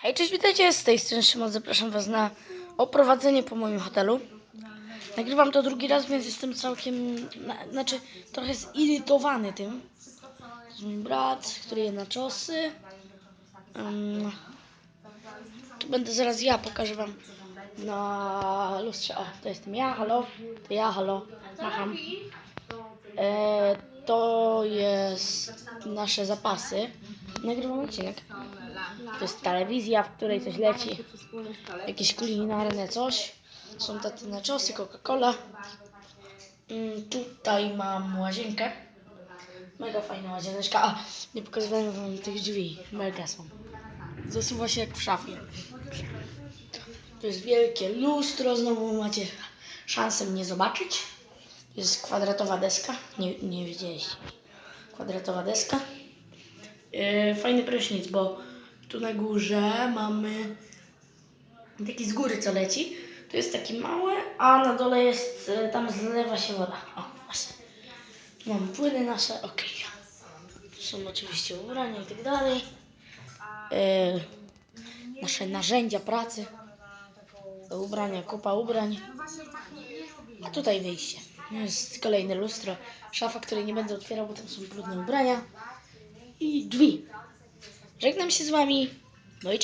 Hej, cześć, witajcie, z tej strony Szymon, zapraszam was na oprowadzenie po moim hotelu. Nagrywam to drugi raz, więc jestem całkiem, znaczy trochę zirytowany tym. To jest mój brat, który je na czosy. Tu będę zaraz ja, pokażę wam na lustrze. O, to jestem ja, halo, to ja, halo, macham. To jest nasze zapasy. Nagrywam odcinek. To jest telewizja, w której coś leci. Jakieś kulinarne coś. Są tacy naczosy, Coca-Cola. Tutaj mam łazienkę. Mega fajna łazieneczka. A, nie pokazywałem wam tych drzwi. Mega są. Zasuwa się jak w szafie. To jest wielkie lustro. Znowu macie szansę mnie zobaczyć. To jest kwadratowa deska. Nie wiedzieliście. Kwadratowa deska. Fajny prysznic, bo tu na górze mamy taki z góry co leci. Tu jest taki mały, a na dole jest, tam zlewa się woda. O, właśnie. Mamy płyny nasze, ok. Są oczywiście ubrania i tak dalej. Nasze narzędzia pracy. Do ubrania, kupa ubrań. A tutaj wyjście. Jest kolejne lustro. Szafa, której nie będę otwierał, bo tam są brudne ubrania. I drzwi. Żegnam się z wami. No i cześć.